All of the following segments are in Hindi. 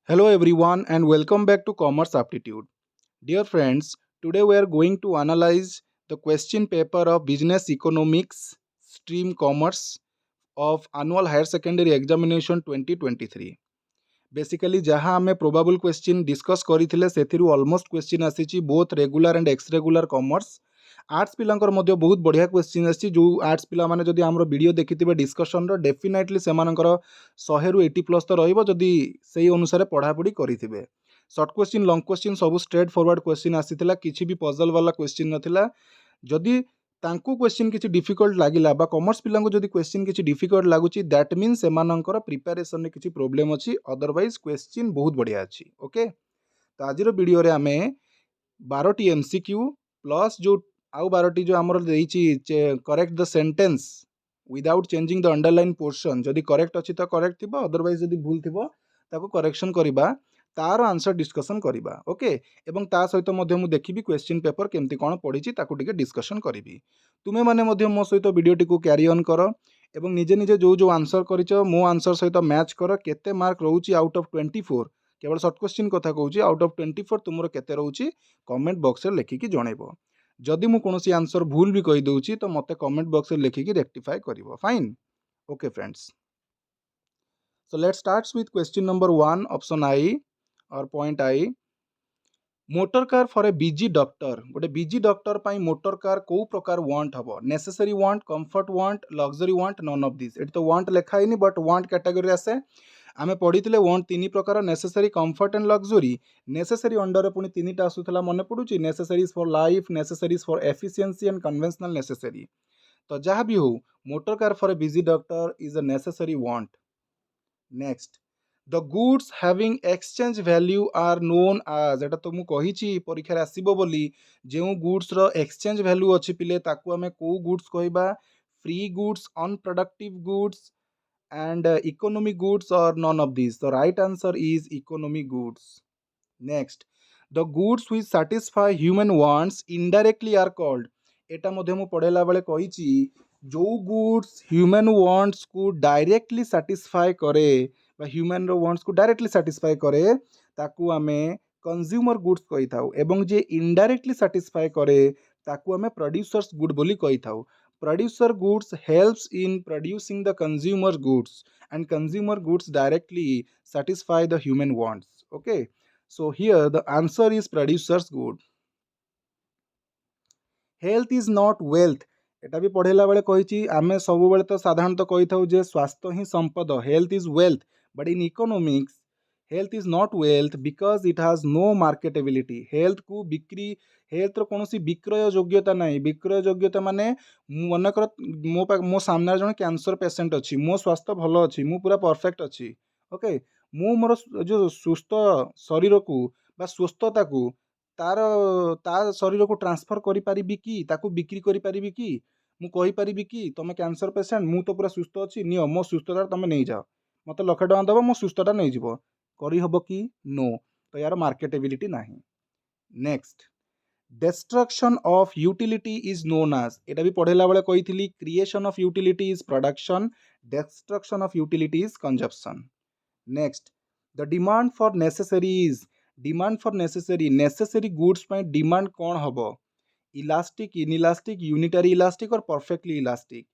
Hello everyone and welcome back to Commerce Aptitude. Dear friends, today we are going to analyze the question paper of Business Economics Stream Commerce of Annual Higher Secondary Examination 2023. Basically जहाँ आमे probable question discuss କରିଥିଲେ ସେଥିରୁ almost question ଆସିଛି both regular and ex regular commerce. Arts पिलांकर मध्य बहुत बढ़िया क्वेश्चन आसी जो आर्ट्स पिला माने जदि हमर वीडियो देखिथिबे डिस्कशन रो डेफिनेटली सेमानकर 100 रु 80 प्लस तो रहइबो जदि सेही अनुसार पढ़ापढ़ी करिथिबे शॉर्ट क्वेश्चन लॉन्ग क्वेश्चन सब स्ट्रेट फॉरवर्ड क्वेश्चन आसीथिला किछि भी पजल वाला क्वेश्चन नथिला जदि तांकू क्वेश्चन किछि डिफिकल्ट लागिला बा कॉमर्स पिलांको जदि क्वेश्चन किछि डिफिकल्ट लागुची दैट मीन सेमानकर प्रिपरेशन में किछि प्रॉब्लम अछि अदरवाइज क्वेश्चन बहुत बढ़िया अछि ओके तो आज वीडियो रे आमे 12टी एमसीक्यू प्लस जो आउ 12टी जो आमर देइछि correct the sentence without changing the underline portion जदि करेक्ट अछि तो करेक्ट थिबो अदरवाइज जदि भूल थिबो ताको करेक्शन करिबा तार आंसर डिस्कशन करिबा ओके एवं ता सहित मध्य मु देखिबी क्वेश्चन पेपर केमती कोन पडिछि ताको टिके डिस्कशन करिबी तुमे माने मध्य मो सहित वीडियो टिको कैरी ऑन करो एवं निजे निजे जो जो आंसर करिछो मो आंसर सहित मैच करो केते मार्क रहउछि आउट ऑफ 24 केवल शॉर्ट क्वेश्चन कथा कहूँ आउट ऑफ 24 तुमर केते रहउछि कमेंट बॉक्स रे लिखिकी जणैबो जदि मु कोनोसी आंसर भूल भी कहि दउछि तो मते कमेंट बॉक्स रे लिखिकी रेक्टिफाई करिवो fine okay friends so let's start with question number 1 option I or point I motor car for a busy doctor गोटे बिजी डॉक्टर पाई मोटर कार को प्रकार वांट हबो necessary want comfort want luxury want none of this एट तो वांट लिखा हैनी बट वांट कैटेगरी आसे आमे पढ़ीथिले वांट तीन प्रकार necessary comfort and luxury necessary under पुनी तीनटा आसुथला मने पडुची necessaries for life necessaries for efficiency and conventional necessary तो जहाँ भी हो motor car for a busy doctor is a necessary want next the goods having exchange value are known आज एटा तो मु कहिछि परीक्षा रे आसीबो बोली जेउ गुड्स रो एक्सचेंज वैल्यू अछि पिले ताकू हमें को गुड्स कहबा free goods unproductive goods and economic goods or none of these the right answer is economic goods next the goods which satisfy human wants indirectly are called एटा मध्ये मु पढेला बेले कहिछि जो गुड्स ह्यूमन वांट्स को डायरेक्टली सैटिस्फाई करे बा ह्यूमन रो वांट्स को डायरेक्टली सैटिस्फाई करे ताकू आमे कंज्यूमर गुड्स कहि थाउ एवं जे इनडायरेक्टली सैटिस्फाई करे ताकू आमे प्रोड्यूसर्स गुड बोली कहि थाउ producer goods helps in producing the consumer goods and consumer goods directly satisfy the human wants okay so here the answer is producers good health is not wealth एटा भी पढ़ेला बेले कहिछि आमे सब बेले तो साधारणतः कहि थाउ जे स्वास्थ्य ही संपद health is wealth but in economics health is not wealth because it has no marketability health को बिक्री हेल्थ रो कोनोसी विक्रय योग्यता नहीं विक्रय योग्यता माने मनकर मो सामने जने कैंसर पेशेंट अछि मो स्वास्थ्य भलो अछि मु पूरा परफेक्ट अछि ओके मु मोर जो सुस्थ शरीर को बा स्वस्थता को तार ता शरीर को ट्रांसफर करि परिबी कि ताकू बिक्री करि परिबी कि मु कहि परिबी कि तमे कैंसर पेशेंट मु तो पूरा सुस्थ अछि नियो मो सुस्थता तमे नै जाओ मते लक्ष टका दबो मो सुस्थता नै जिवो करी हबो कि नो तो यार मार्केटेबिलिटी नाही next destruction of utility is known as एटा भी पढ़ेला बेले कहिथिली creation of utility is production destruction of utility is consumption next the demand for necessaries demand for necessary goods ପାଇଁ demand कौन हबो इलास्टिक इनइलास्टिक यूनिटरी इलास्टिक और परफेक्टली इलास्टिक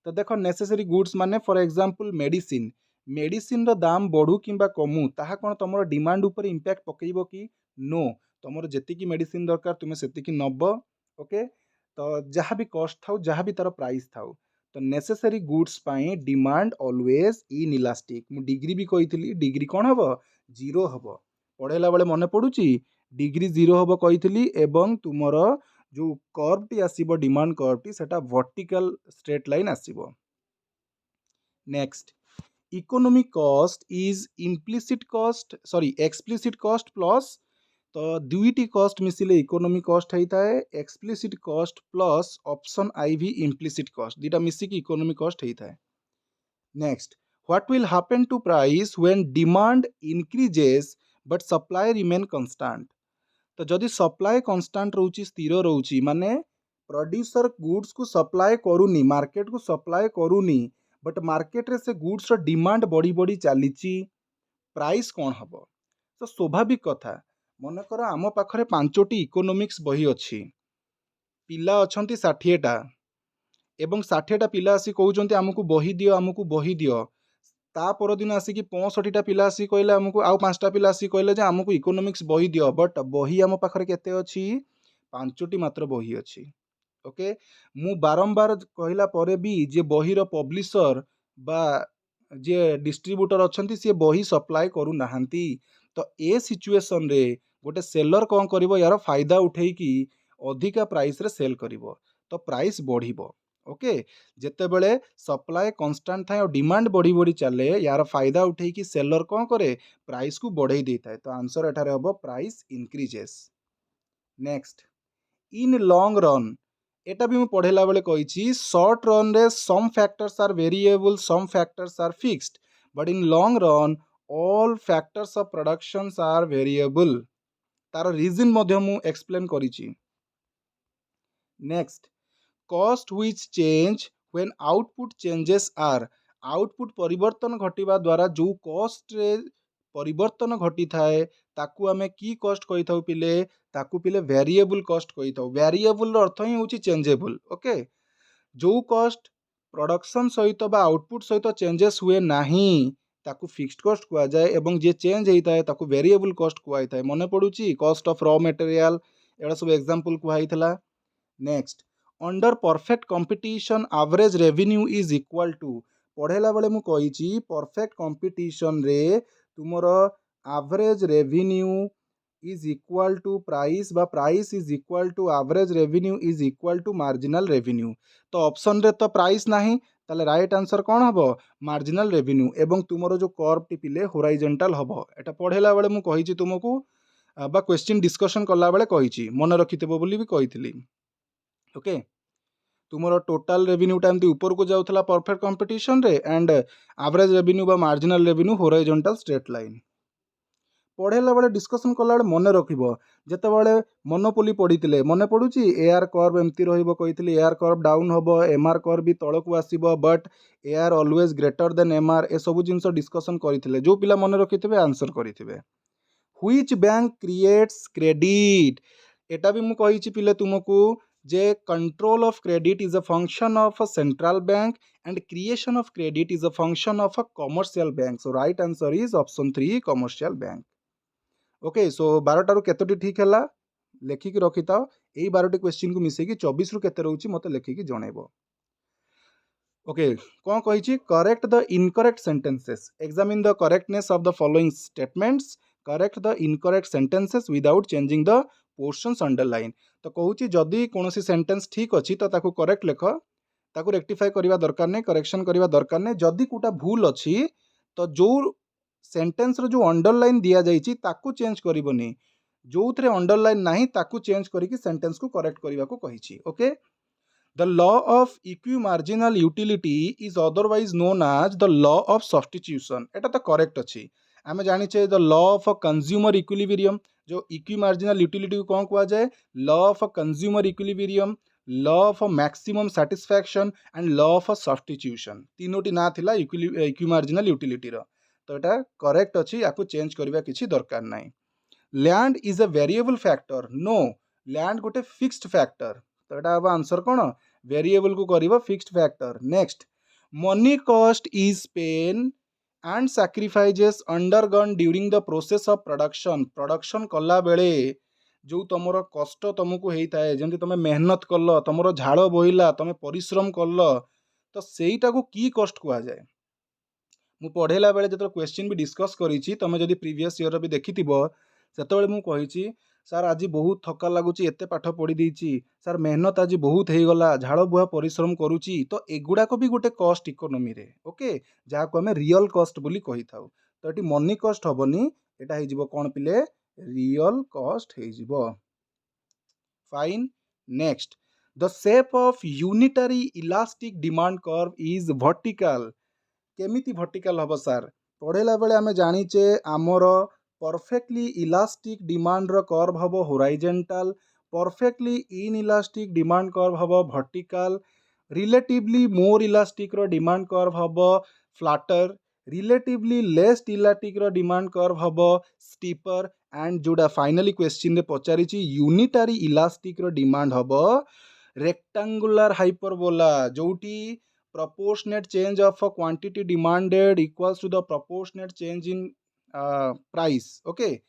तो देखो नेसेसरी गुड्स माने फॉर एग्जांपल मेडिसिन मेडिसिन रो दाम बढ़ू किंबा कमू ताहा कोन तमरो डिमांड ऊपर इंपैक्ट पकेइबो कि नो तमरो जेतिकी मेडिसिन दरकार तुमे सेतिकी नब ओके तो जहाँ भी कॉस्ट थाउ जहाँ भी तार प्राइस थाउ तो necessary goods pi demand always in elastic मु डिग्री भी कहिथिली डिग्री कोन हबो जीरो हबो पढ़ेला बेले मने पडुची डिग्री जीरो हबो कहिथिली एवं तुमरो जो कर्व टी आसीबो डिमांड कर्व टी सेटा वर्टिकल स्ट्रेट लाइन आसीबो next economic cost is implicit cost sorry explicit cost plus तो दुईटी कॉस्ट मिसिले इकोनॉमिक कॉस्ट होता है एक्सप्लिसिट कॉस्ट प्लस ऑप्शन आई भी इम्प्लिसिट कॉस्ट दुईटा मिसिक इकोनॉमिक कॉस्ट होता है next what will happen to price when demand increases but supply remain constant तो जदि सप्लाई कांस्टेंट रोची स्थिर रोची माने प्रोड्यूसर गुड्स को सप्लाई करूनी मार्केट को सप्लाई करूनी बट मार्केट रे से गुड्स रो डिमांड बढ़ी बढ़ी चलीची प्राइस कौन हबो तो स्वाभाविक कथा मनकर आम पाखरे 5टी इकोनोमिक्स बही अच्छी पिला अछंती 60टा एवं 60टा पिला आसी कहउचंती आमको बही दियो ता परदिन आसिकी 65टा पिला आसी कहले आमको आउ 5टा पिला आसी कहले जे आमको इकोनोमिक्स बही दियो बट बही आम पाखरे केते अछि 5टी मात्र बही अछि ओके मु बारंबार कहला परे भी जे बहीर पब्लिशर बा जे डिस्ट्रीब्यूटर अछंती से बही सप्लाई करू नाहंती तो ए सिचुएशन रे गोटे सेलर कौन करिवो यार फायदा उठेकी अधिका प्राइस रे सेल करिवो तो प्राइस बढ़िबो ओके जेतेबेले सप्लाई कांस्टेंट थाए और डिमांड बढ़ी बढ़ी चले यार फायदा उठेकी सेलर कौन करे प्राइस को बढ़ई देता है तो आंसर एठारे हबो price increases next in long run एटा भी मैं पढ़ेला बेले कही शॉर्ट रन रे some factors are variable some factors are fixed but in long run all factors of production are variable तार रीजन मध्य मु एक्सप्लेन करिछि next cost which change when output changes आर आउटपुट परिवर्तन घटिबा द्वारा जो कॉस्ट रे परिवर्तन घटी थाए ताकू आमे की कॉस्ट कहि थाउ पिले ताकू पिले वेरिएबल कॉस्ट कहि थाउ वेरिएबल रो अर्थ ही होची चेंजेबल ओके जो कॉस्ट प्रोडक्शन सहित बा आउटपुट सहित चेंजेस हुए नाही ताकू फिक्स्ड कॉस्ट कुआ जाए एवं जे चेंज होता है ताकू वेरिएबल कॉस्ट कुआ थाए मने पडुची कॉस्ट ऑफ रॉ मटेरियल एड़ा सब एग्जांपल कुआ हितला next under perfect competition average revenue is equal to पढ़ेला बेले मु कहिची परफेक्ट कंपटीशन रे तुमर average revenue is equal to price बा price is equal to average revenue is equal to marginal revenue तो ऑप्शन रे तो प्राइस नाही ताले राइट आंसर कौन हबो मार्जिनल रेवेन्यू एवं तुमरो जो कर्व टी पिले होराइजोंटल हबो एटा पढ़ेला बेले मु कहिची तुमको बा क्वेश्चन डिस्कशन करला बेले कहिची मन रखितेबो बोली भी कहितली ओके तुमरो टोटल रेवेन्यू टाइम ऊपर को जाउथला परफेक्ट कंपटीशन रे एंड एवरेज रेवेन्यू बा मार्जिनल रेवेन्यू होराइजोंटल स्ट्रेट लाइन पढ़ेला बेले डिस्कशन कला बेले मन रखिबो जेतेबेले मोनोपोली पढ़ीतिले मने पडुची एआर कर्व एमती रहिबो कहितली एआर कर्व डाउन हबो एमआर कर्व भी तळकु आसीबो but AR always greater than MR ए सब जिंस डिस्कशन करिथिले जो पिला मन रखिथिबे आंसर करिथिबे व्हिच बैंक क्रिएट्स क्रेडिट एटा भी मु कहिची पिले तुमको जे control of credit is a function of a central bank and creation of credit is a function of a commercial bank so right answer is option 3 commercial bank okay so 12 रु केतोटी ठीक है लेखिकी रखि था यही 12टी क्वेश्चन को मिसेकी 24 रु केते रहउची मते लेखिकी जणेबो ओके कौन कही correct the incorrect sentences examine the correctness of the following statements correct the incorrect sentences without changing the portions underline तो कहूँ जदि कौन सेंटेंस ठीक अच्छी तो ताकू करेक्ट लेख ताकू रेक्टिफाई करवा दरकार नहीं करेक्शन करवा दरकार नहीं जदि कोटा भूल अच्छी तो जो सेंटेंस रो जो अंडरलाइन दिया जाइछि ताकू चेंज करबनी जो थे अंडरलाइन नहीं ताकू चेंज करके सेंटेंस को करेक्ट करने को कही okay the law of equi marginal utility is otherwise known as the law of substitution एटा तो करेक्ट अच्छी आम जाने the law of consumer equilibrium जो इक्वी मार्जिनल यूटिलिटी को कौन कहा जाए law of consumer equilibrium law of maximum satisfaction and law of substitution तीनोटी ना थिला इक्वी मार्जिनल यूटिलिटी रो तो यहाँ करेक्ट अच्छी या चेंज करवा किसी दरकार ना land is a variable factor no land गोटे फिक्स्ड फैक्टर तो यहाँ हम आंसर कौन वेरिएबल को कर fixed factor next money cost is pain and sacrifices undergone during the process of production production कला बेले जो तुमर कष्ट तुमको होता है जमी तुम मेहनत कल तुम झाड़ बोहिला तुम परिश्रम कल तो सहीटा को की कष्ट कह जाए मु पढ़ेला बेले जो क्वेश्चन भी डिस्कस करी तुम जब प्रीवियस ईयर भी देखि से मुझे सार आज बहुत थका लगुच एत पाठ पढ़ी देती सार मेहनत आज बहुत हो गला झाड़ बुहा परिश्रम करुच्ची तो एगुड़ाक भी गोटे कस्ट इकोनोमी रे ओके जहाँ को आम रियल कस्ट बोली कही था तो ये मनी कस्ट हेनी यहाँ कौन पिले रियल कस्ट हो fine next the shape of unitary elastic demand curve is vertical केमिति वर्टिकल हम सार पढ़ेला बेले आम जाचे आमर परफेक्टली इलास्टिक डिमांड रो कर्व हम होराइजेंटल perfectly in elastic demand curve हम वर्टिकल रिलेटिवली मोर इलास्टिक रो डिमांड कर्व हम फ्लैटर रिलेटिवली लेस इलास्टिक रो डिमांड कर्व हबो स्टीपर एंड जोड़ा फाइनली क्वेश्चन रे पचारि यूनिटारी इलास्टिक रो डिमांड हबो rectangular hyperbola जोटी proportionate change of a quantity demanded equals to the proportionate change in price. Okay,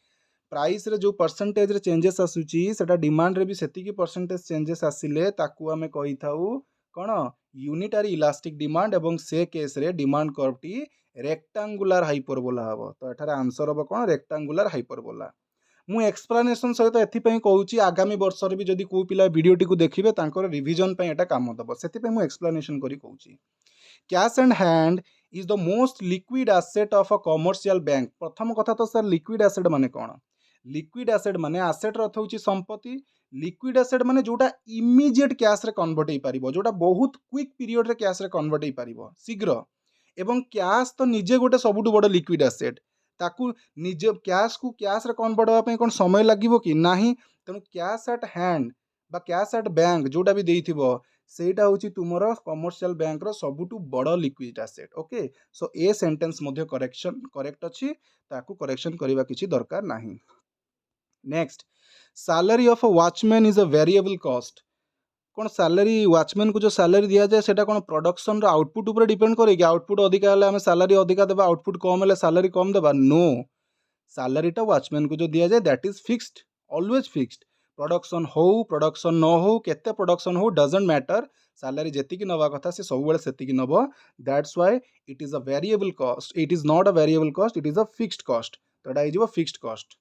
price रे जो परसेंटेज रे चेंजेस आसुची सेटा डिमांड रे भी सेति की परसेंटेज चेंजेस आसिले ताकू आमे कहि थाउ कोन यूनिटारी इलास्टिक डिमांड एवं से केस रे demand curve T rectangular hyperbola हबो। तो एठारे आंसर हबो कोन रेक्टेंगुलर हाइपरबोला। मु एक्सप्लेनेशन सहित एथिपई कहूची आगामी वर्ष रे भी जदी को पिला वीडियोटी को देखिबे तांकर रिवीजन पई एटा काम दबो सेतिपई मु एक्सप्लेनेशन करी कहूची। Cash and hand is the most liquid asset of a commercial bank. प्रथम कथा तो सर लिक्विड एसेट माने कोन? लिक्विड एसेट माने एसेट अर्थ होची संपत्ति। लिक्विड एसेट माने जोटा इमीडिएट कैश रे कन्वर्ट होई परिबो, जोटा बहुत क्विक पीरियड रे कैश रे कन्वर्ट होई परिबो शीघ्र। एवं कैश तो निजे गोटे सबुठु बड़ लिक्विड एसेट, ताकू निजे कैश को कैश रे कन्वर्ट होबा पई कोन समय लागिबो कि नाही। तेणु कैश एट हैंड बा कैश एट बैंक जोटा भी देइथिबो सेटा होची तुमर कमर्शियल बैंक रो सबुठु बड़ लिक्विड एसेट। ओके, सो ए सेंटेंस मध्ये करेक्ट अछि, ताकू करेक्शन करिवा किछि दरकार नाही। Next, salary of a watchman is a variable cost. कौन सैलरी वॉचमैन को जो सैलरी दिया जाए सेटा कौन प्रोडक्शन रो आउटपुट ऊपर डिपेंड करे कि आउटपुट अधिका हेले हमें सैलरी अधिका देबा, आउटपुट कम हेले सैलरी कम देबा? नो, सैलरी टा वॉचमैन को जो दिया जाए that is fixed, always fixed. Production हो प्रोडक्शन न हो केते प्रोडक्शन हो डजंट मैटर, सैलरी जेतिकी नवा कथा से सब बेले सेतिकी नबो। That's why it is a variable cost, it is not a variable cost, it is a fixed cost. तो एटा is fixed cost.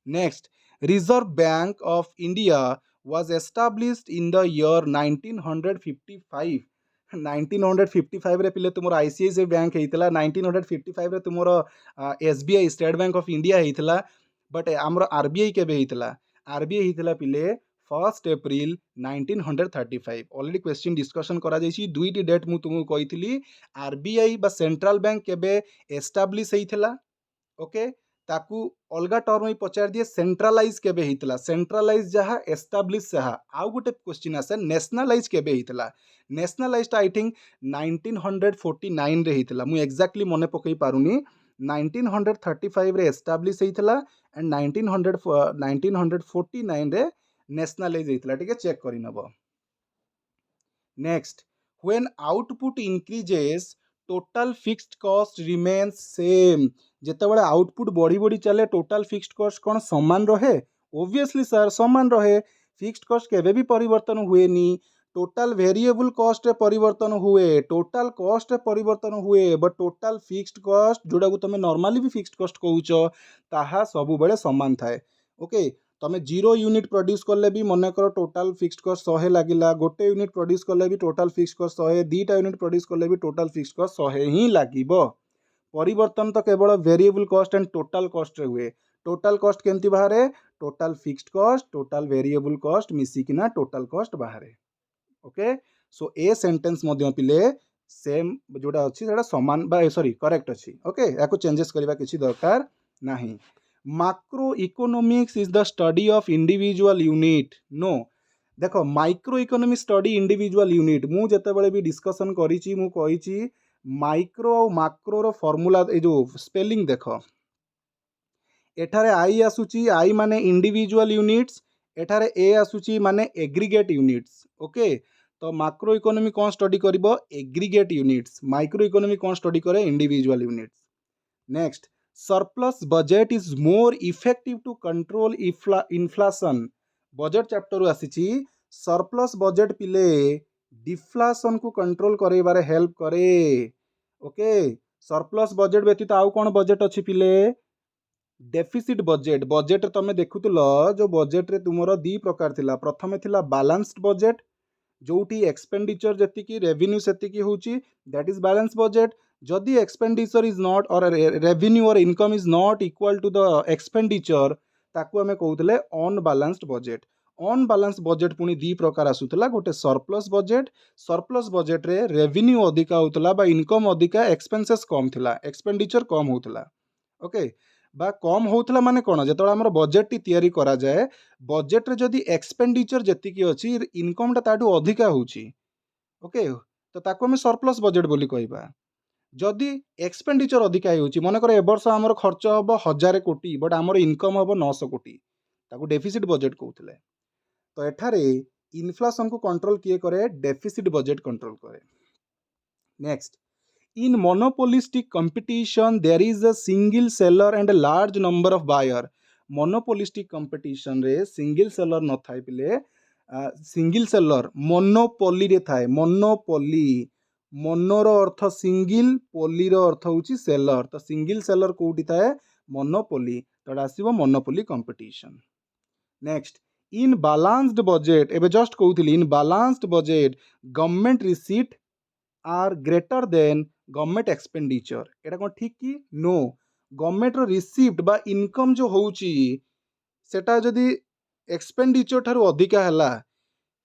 Next, reserve bank of India was established in the year 1955। 1955 रे पिले तुमर आईसीआईसीआई बैंक हेइतला, 1955 रे तुमर SBI State Bank of India हेइतला, बट हमर आरबीआई केबे हेइतला? आरबीआई हेइतला पिले 1 अप्रैल 1935। ऑलरेडी क्वेश्चन डिस्कशन करा जाइछि, दुईटी डेट मु तुमको कहितली। आरबीआई बा सेंट्रल बैंक केबे एस्टाब्लिश हेइतला, ओके, ताकू अलगा टर्म में पचार दिए सेंट्रलाइज केबे हेइतला। सेंट्रलाइज जहा एस्टाब्लिश जहा। आउ गोटे क्वेश्चन आसे नेशनलाइज केबे हेइतला। नेशनलाइज आई थिंक 1949 रे हेइतला, मु एक्जेक्टली मने पकई पारुनी। 1935 रे एस्टाब्लिश हेइतला एंड 1949 रे नेशनलाइज हेइतला। ठीक है, चेक करि नबो। Next, when output increases total fixed cost remains same. जेतेबेले आउटपुट बढ़ी बढ़ी चले टोटल फिक्स्ड कॉस्ट कौन समान रहे? ओब्वियसली सर समान रहे। फिक्स्ड कॉस्ट केबे भी परिवर्तन हुए नी। टोटल वेरिएबल कॉस्ट रे परिवर्तन हुए, टोटल कॉस्ट रे परिवर्तन हुए, बट टोटल फिक्स्ड कॉस्ट जोड़ा को तुम नॉर्मली भी फिक्स्ड कॉस्ट कहूच ताहा सबु बेले समान थाए। ओके, तमे 0 यूनिट प्रोड्यूस करले भी मन कर टोटल फिक्स्ड कॉस्ट 100 लागिला, गोटे यूनिट प्रोड्यूस करले भी टोटल फिक्स्ड कॉस्ट 100, दीटा यूनिट प्रोड्यूस करले भी टोटल फिक्स्ड कॉस्ट 100 ही लागिबो। परिवर्तन तो केवल variable cost and total cost रे हुए। टोटल कॉस्ट केमती बाहरे? Total fixed cost total variable cost मिसिकिना टोटल कॉस्ट बाहरे। ओके, सो ए सेंटेंस मध्य पिले सेम जोड़ा अच्छी सेटा समान बा सॉरी करेक्ट अच्छी। ओके, याको चेंजेस करबा किछि दरकार नाही। Macro economics is the study of individual unit. No, देखो micro economic study individual unit मु जेतेबेले भी डिस्कशन करिछि मु कहिछि माइक्रो और माक्रो रो फॉर्मूला ए जो स्पेलिंग देखो, एठारे आई आसुची आई माने इंडिविजुअल यूनिट्स, एठारे ए आसुची माने एग्रीगेट यूनिट्स। ओके, तो माक्रो इकोनॉमी कौन स्टडी करिबो? Aggregate units. माइक्रो इकोनॉमी कौन स्टडी करे? Individual units. Next, surplus budget is more effective to control inflation. Budget chapter आसीची सरप्लस बजेट पिले डिफ्लेशन को कंट्रोल करेबारे हेल्प करे। ओके, सरप्लस बजेट व्यतीत आउ कौन बजेट अच्छी पिले? Deficit budget. बजेट तुम देखुल जो बजेट रे तुमर दी प्रकार थिला। प्रथमे थिला बैलेंस्ड बजेट जोटी एक्सपेंडिचर जेतिकी रेवेन्यू सेतिकी होची, दैट इज बैलेंस बजेट। जदि expenditure is not or revenue or income is not equal to the expenditure ताकू आमे कहउतले अनबैलेंस्ड बजेट। अनबैलेंस बजेट पुनी दी प्रकार आसुतला, गोटे सरप्लस बजेट। सरप्लस बजेट रे रेवेन्यू अधिका होतला बा इनकम अधिका, एक्सपेंसेस कम थिला, एक्सपेंडिचर कम होतला। ओके, बा कम होतला माने कोन? जेतोला हमर बजेट टी तयारी करा जाए, बजेट रे जदि एक्सपेंडिचर जेतिकी अछि इनकम ता ताटू अधिका होची, ओके, तो ताको हमें सरप्लस बजेट बोली कहबा। जदि एक्सपेंडिचर अधिका होउची मनकर ए वर्ष हमर खर्च हबो 1000 कोटी बट हमर इनकम हबो 900 कोटी ताकू डेफिसिट बजेट कहउथिले। तो एठारे इन्फ्लेशन को कंट्रोल किए करे डेफिसिट बजेट कंट्रोल करे। Next, in monopolistic competition there is a single seller and a large number of buyer। monopolistic competition रे single seller न थाई पिले single seller monopoly रे थाए। monopoly मोनोर अर्थ सिंगल पोली रो अर्थ होची सेलर। तो सिंगल सेलर कोउटी थाए मोनोपोली तो आसीबो monopoly competition. Next, in balanced budget एबे जस्ट कहउथिली in balanced budget government receipt are greater than government expenditure. एटा कोन ठीक कि नो? गवर्नमेंट रो रिसीप्ट बा इनकम जो होउची सेटा जदी एक्सपेंडिचर ठारू अधिका हला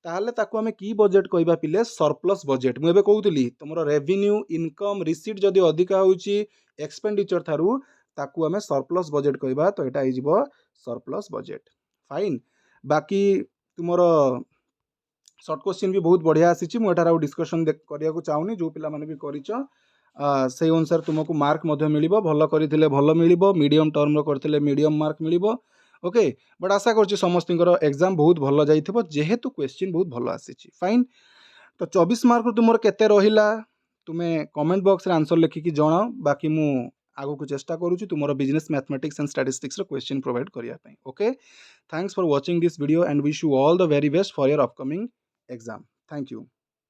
ताहले ताकू हमें की बजेट कहबा पिले सरप्लस बजेट। मु एबे कहउथिली तमरो रेवेन्यू इनकम रिसीट जदी अधिका होउची एक्सपेंडिचर थारू ताकू हमें सरप्लस बजेट कहबा। तो एटा हिजिबो सरप्लस बजेट। फाइन। बाकी तुमरो शॉर्ट क्वेश्चन भी बहुत बढ़िया आसी मुझे डिस्कसन करिया को चाहूनी जो पिला माने भी करिच से अनुसार तुमको मार्क मिलिबो। भल करथिले भल मिलिबो, मीडियम टर्म रो करथिले मीडियम मार्क मिलिबो। ओके, बट आशा करछि समस्तिंकर एग्जाम बहुत भल जाइथिबो जेहेतु क्वेश्चन बहुत भल आसी। फाइन। तो 24 मार्क रो तुमर केते रहिला तुमे कमेंट बॉक्स रे आंसर लिखिकी जणाओ। बाकी मु आगो को चेष्टा करूची तुमरो बिजनेस मैथमेटिक्स एंड स्टैटिस्टिक्स रो क्वेश्चन प्रोवाइड करिया पई। Okay, thanks for watching this video and wish you all the very best for your upcoming exam. Thank you.